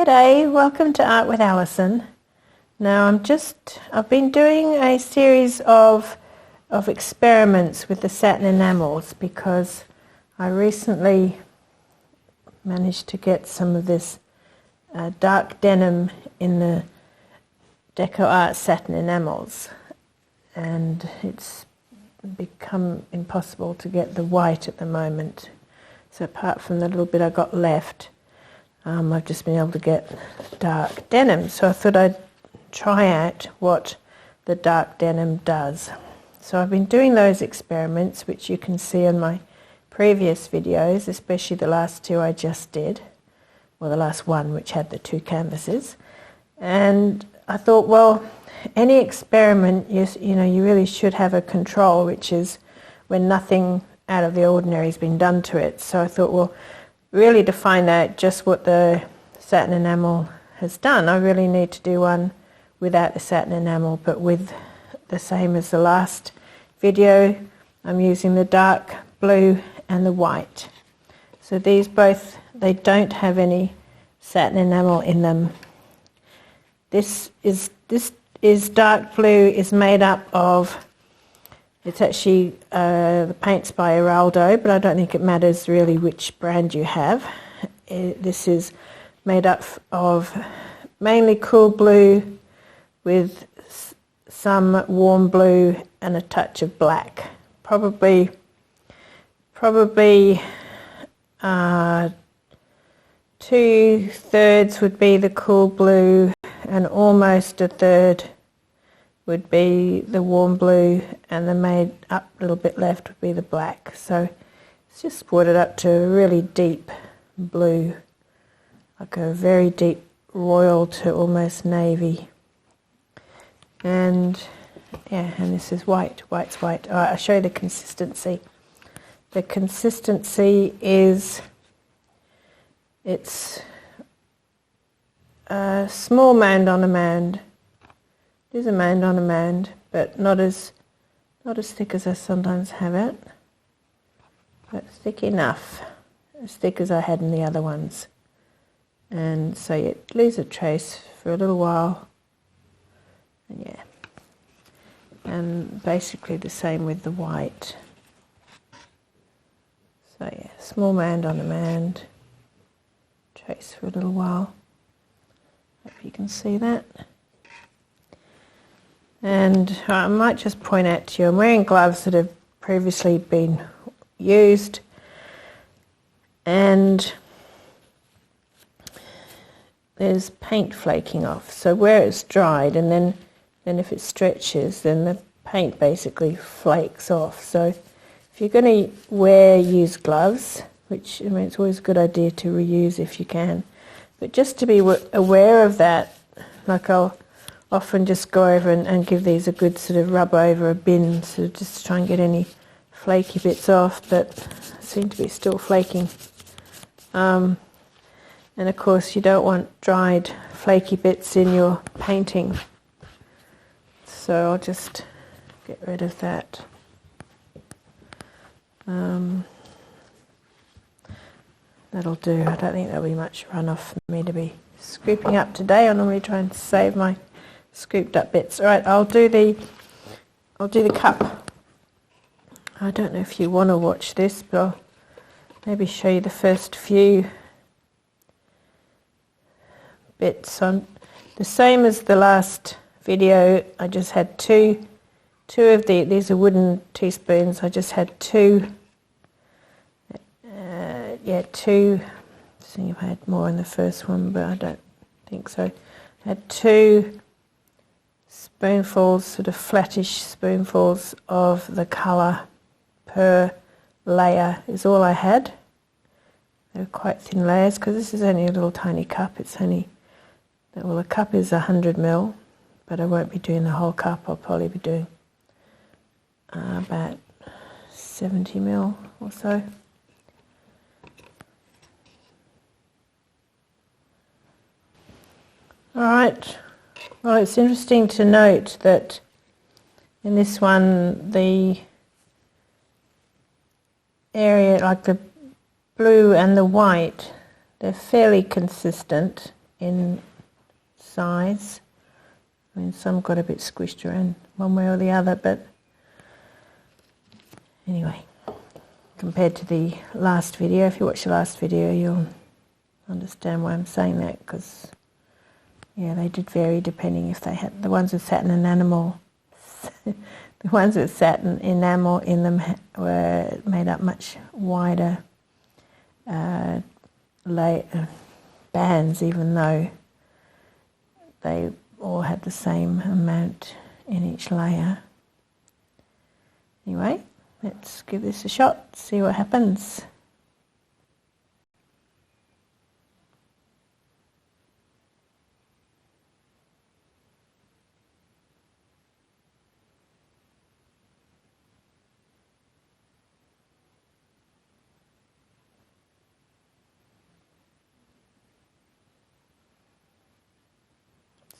G'day, welcome to Art with Alison. Now I've been doing a series of experiments with the satin enamels because I recently managed to get some of this dark denim in the DecoArt Satin Enamels, and it's become impossible to get the white at the moment. So apart from the little bit I got left, I've just been able to get dark denim. So I thought I'd try out what the dark denim does. So I've been doing those experiments, which you can see in my previous videos, especially the last two I just did, well, the last one, which had the two canvases. And I thought, well, any experiment, you really should have a control, which is when nothing out of the ordinary has been done to it. So I thought, well, really to find out just what the satin enamel has done, I really need to do one without the satin enamel, but with the same as the last video. I'm using the dark blue and the white. So these both, they don't have any satin enamel in them. This is dark blue, is made up of, it's actually the paint's by Heraldo, but I don't think it matters really which brand you have. This is made up of mainly cool blue with some warm blue and a touch of black. Probably 2/3 would be the cool blue and almost 1/3 would be the warm blue, and the made up little bit left would be the black. So it's just brought it up to a really deep blue, like a very deep royal to almost navy. And yeah, and this is white. White's white. All right, I'll show you the consistency. The consistency is, it's a small mound on a mound. It is a mound on a mound, but not as thick as I sometimes have it, but thick enough, as thick as I had in the other ones. And so it leaves a trace for a little while, and yeah, and basically the same with the white. So yeah, small mound on a mound, trace for a little while. Hope you can see that. And I might just point out to you, I'm wearing gloves that have previously been used, and there's paint flaking off. So where it's dried, and then if it stretches, then the paint basically flakes off. So if you're going to use gloves, which, I mean, it's always a good idea to reuse if you can, but just to be aware of that, like I'll often just go over and give these a good sort of rub over a bin, sort of just try and get any flaky bits off that seem to be still flaking. And of course you don't want dried flaky bits in your painting. So I'll just get rid of that. That'll do. I don't think there'll be much runoff for me to be scooping up today. I normally try and save my scooped up bits. All right, I'll do the cup. I don't know if you want to watch this, but I'll maybe show you the first few bits. On the same as the last video, I just had two of these are wooden teaspoons. I just had two. Two. See if I had more in the first one, but I don't think so. I had 2 spoonfuls, sort of flattish spoonfuls of the colour per layer is all I had. They were quite thin layers because this is only a little tiny cup. It's only, well, the cup is 100 ml, but I won't be doing the whole cup. I'll probably be doing about 70 ml or so. All right. Well, it's interesting to note that in this one, the area, like the blue and the white, they're fairly consistent. in size. I mean, some got a bit squished around one way or the other, but anyway, compared to the last video, if you watch the last video, you'll understand why I'm saying that, because yeah, they did vary depending if they had the ones with satin enamel. The ones with satin enamel in them were made up much wider bands, even though they all had the same amount in each layer. Anyway, let's give this a shot, see what happens.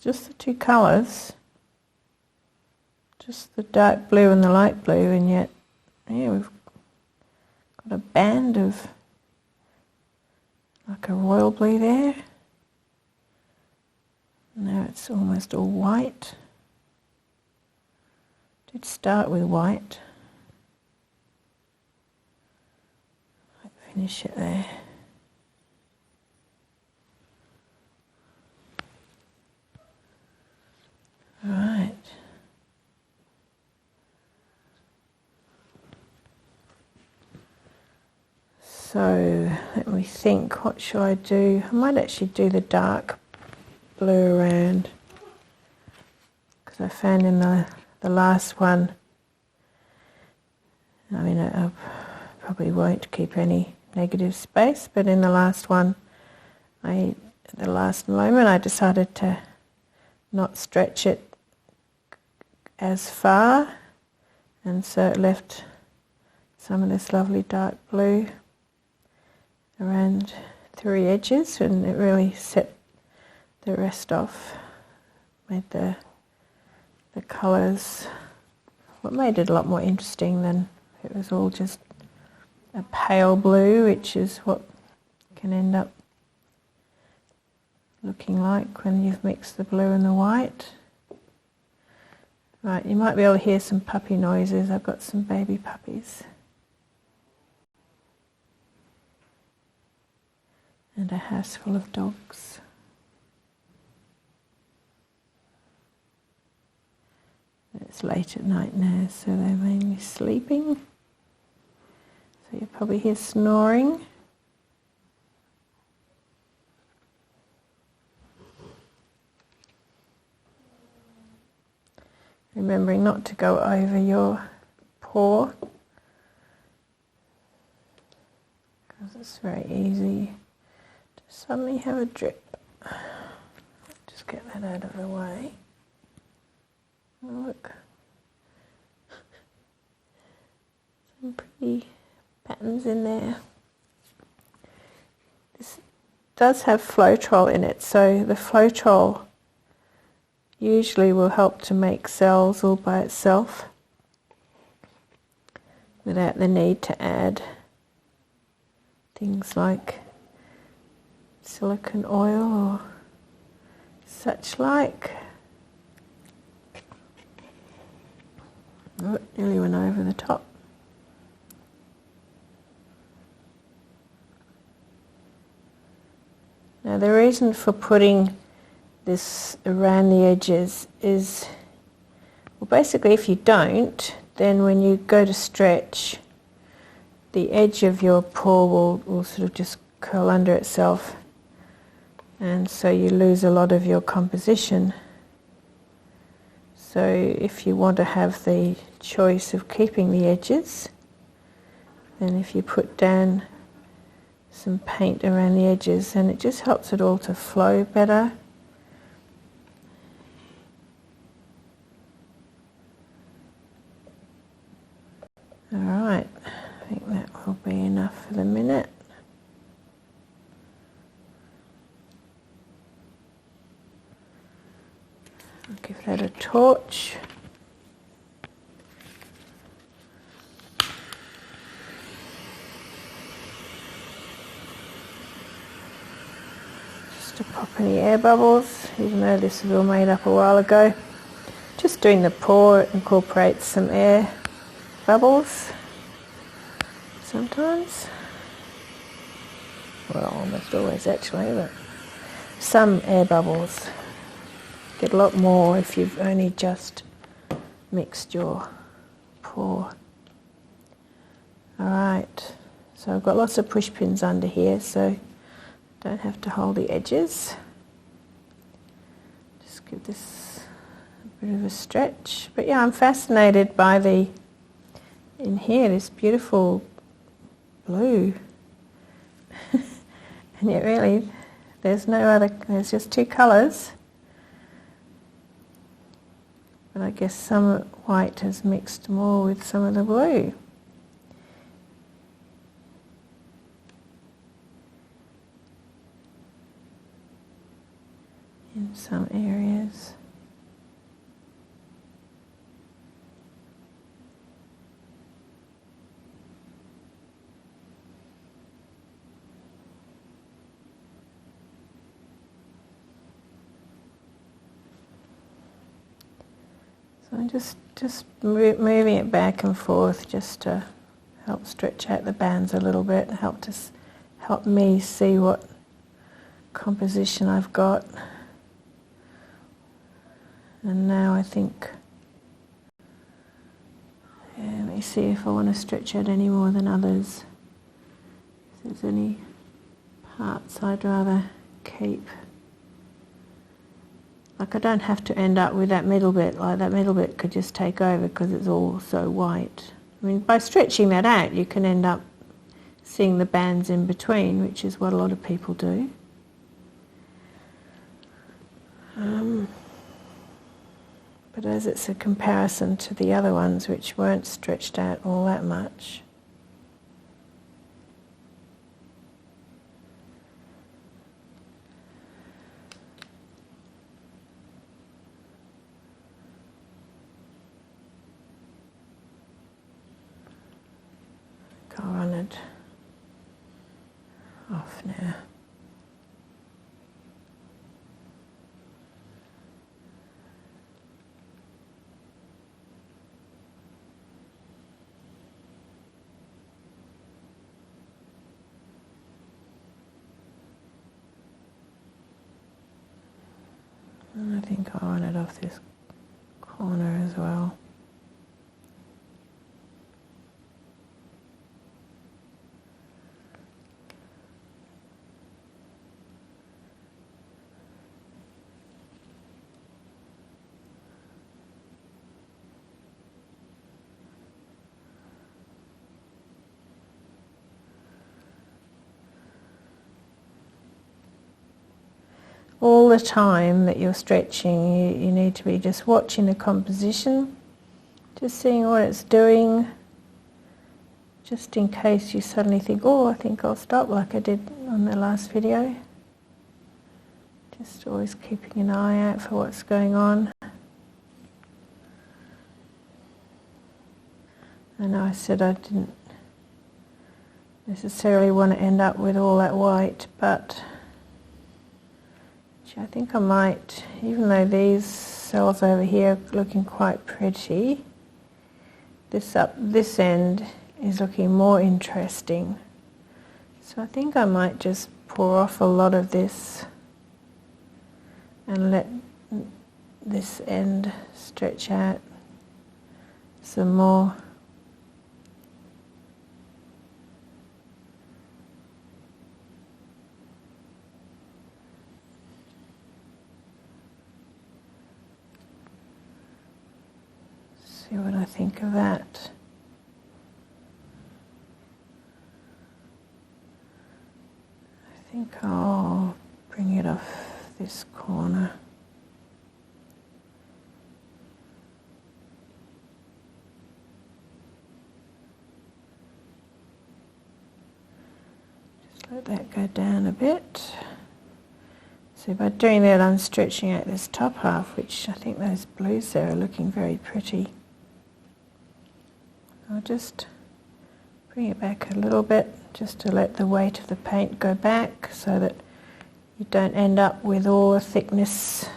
Just the two colours, just the dark blue and the light blue, and yet yeah, we've got a band of like a royal blue there. Now it's almost all white. Did start with white. I'll finish it there. Right. So let me think, what shall I do? I might actually do the dark blue around, because I found in the last one, I mean, I probably won't keep any negative space, but in the last one, at the last moment, I decided to not stretch it as far, and so it left some of this lovely dark blue around three edges, and it really set the rest off, made the colours, what made it a lot more interesting than it was all just a pale blue, which is what can end up looking like when you've mixed the blue and the white. Right, you might be able to hear some puppy noises. I've got some baby puppies. And a house full of dogs. It's late at night now, so they're mainly sleeping. So you probably hear snoring. Remembering not to go over your paw, because it's very easy to suddenly have a drip. Just get that out of the way. Oh, look, some pretty patterns in there. This does have Floetrol in it, so the Floetrol usually will help to make cells all by itself without the need to add things like silicone oil or such like. Oh, it nearly went over the top. Now the reason for putting this around the edges is, well, basically if you don't, then when you go to stretch, the edge of your paw will sort of just curl under itself, and so you lose a lot of your composition. So if you want to have the choice of keeping the edges, then if you put down some paint around the edges, then it just helps it all to flow better. Alright, I think that will be enough for the minute. I'll give that a torch. Just to pop up any air bubbles, even though this was all made up a while ago. Just doing the pour incorporates some air bubbles sometimes. Well, almost always actually, but some air bubbles. Get a lot more if you've only just mixed your pour. Alright, so I've got lots of push pins under here, so don't have to hold the edges. Just give this a bit of a stretch. But yeah, I'm fascinated by in here, this beautiful blue. And yet really, there's there's just two colours. But I guess some white has mixed more with some of the blue. In some areas. So I'm just moving it back and forth just to help stretch out the bands a little bit, help me see what composition I've got. And now I think, let me see if I want to stretch out any more than others. If there's any parts I'd rather keep. Like I don't have to end up with that middle bit, like that middle bit could just take over because it's all so white. I mean, by stretching that out you can end up seeing the bands in between, which is what a lot of people do. But as it's a comparison to the other ones which weren't stretched out all that much. I'll run it off now. And I think I'll run it off this corner as well. All the time that you're stretching, you need to be just watching the composition, just seeing what it's doing, just in case you suddenly think, oh, I think I'll stop like I did on the last video. Just always keeping an eye out for what's going on. I know I said I didn't necessarily want to end up with all that white, but I think I might, even though these cells over here are looking quite pretty, this end is looking more interesting. So I think I might just pour off a lot of this and let this end stretch out some more. See what I think of that. I think I'll bring it off this corner. Just let that go down a bit. So by doing that I'm stretching out this top half, which I think those blues there are looking very pretty. I'll just bring it back a little bit just to let the weight of the paint go back so that you don't end up with all the thickness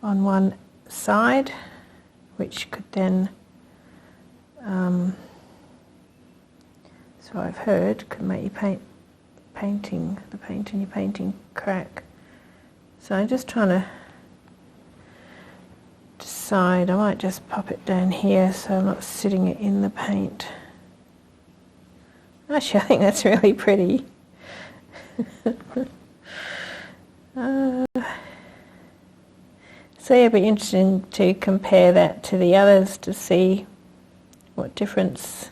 on one side, which could then, so I've heard, could make your paint in your painting crack. So I'm just trying to decide. I might just pop it down here so I'm not sitting it in the paint. Actually, I think that's really pretty. So yeah, it'd be interesting to compare that to the others to see what difference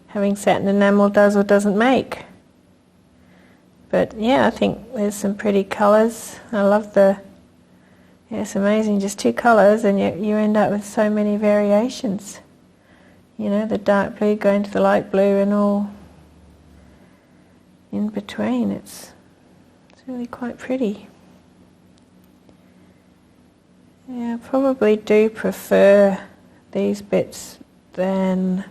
having satin enamel does or doesn't make. But yeah, I think there's some pretty colours. I love yeah, it's amazing, just 2 colours and you end up with so many variations. You know, the dark blue going to the light blue and all in between. It's really quite pretty. Yeah, I probably do prefer these bits than,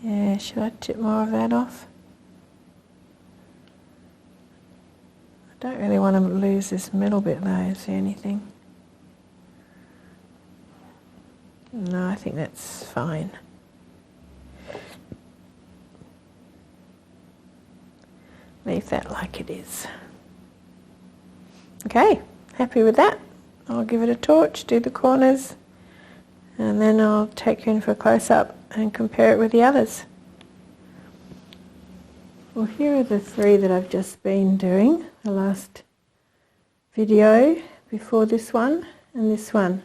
yeah, should I tip more of that off? I don't really want to lose this middle bit though, is there anything? No, I think that's fine. Leave that like it is. Okay, happy with that. I'll give it a torch, do the corners, and then I'll take you in for a close-up and compare it with the others. Well, here are the 3 that I've just been doing, the last video before this one and this one.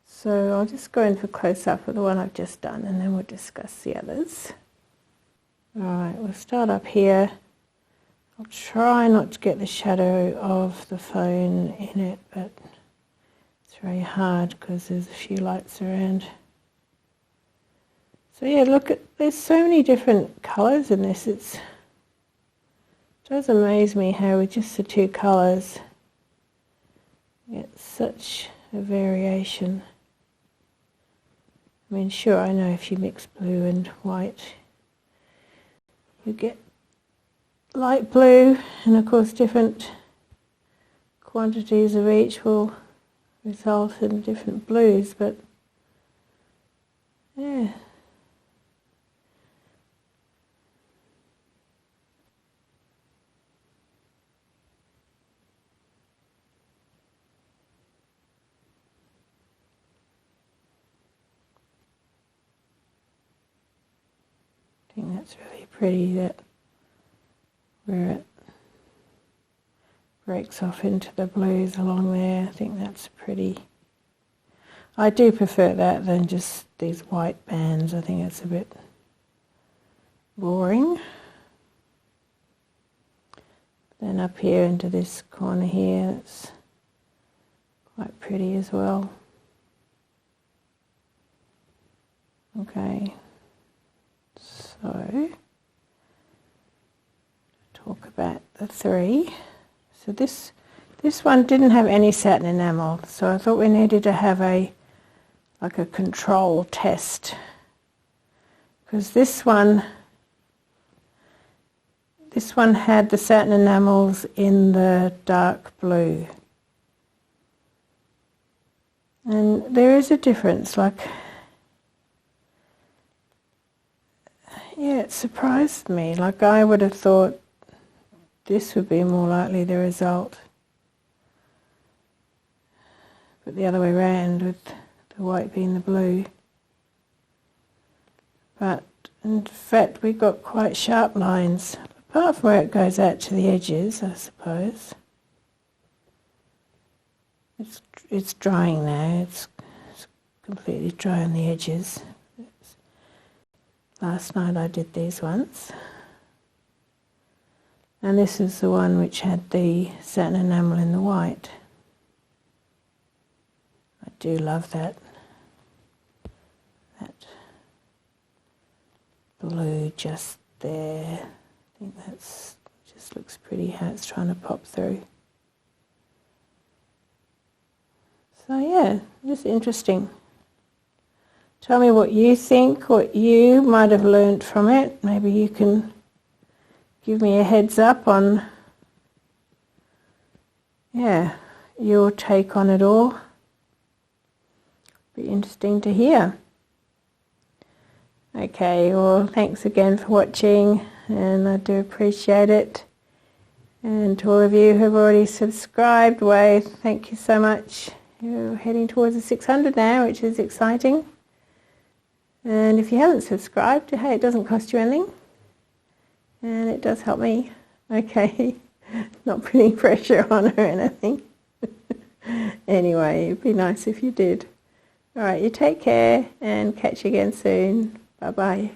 So I'll just go in for close-up with the one I've just done and then we'll discuss the others. Alright, we'll start up here. I'll try not to get the shadow of the phone in it, but it's very hard because there's a few lights around. So yeah, look, there's so many different colours in this. It does amaze me how with just the 2 colours you get such a variation. I mean, sure, I know if you mix blue and white you get light blue, and of course different quantities of each will result in different blues, but yeah. I think that's really pretty, that where it breaks off into the blues along there. I think that's pretty. I do prefer that than just these white bands. I think it's a bit boring. Then up here into this corner here, it's quite pretty as well. Okay, so talk about the 3. So this one didn't have any satin enamel, so I thought we needed to have like a control test, because this one had the satin enamels in the dark blue, and there is a difference. Like, yeah, it surprised me. Like, I would have thought this would be more likely the result, but the other way around, with the white being the blue. But in fact we got quite sharp lines, apart from where it goes out to the edges, I suppose. It's drying now, it's completely dry on the edges. Last night I did these ones. And this is the one which had the satin enamel in the white. I do love that blue just there. I think that's just looks pretty how it's trying to pop through. So yeah, just interesting. Tell me what you think, what you might have learnt from it. Maybe you can give me a heads up on, yeah, your take on it all. Be interesting to hear. Okay, well, thanks again for watching, and I do appreciate it. And to all of you who have already subscribed, well, thank you so much. You're heading towards the 600 now, which is exciting. And if you haven't subscribed, hey, it doesn't cost you anything. And it does help me. Okay, not putting pressure on or anything. Anyway, it'd be nice if you did. Alright, you take care and catch you again soon. Bye-bye.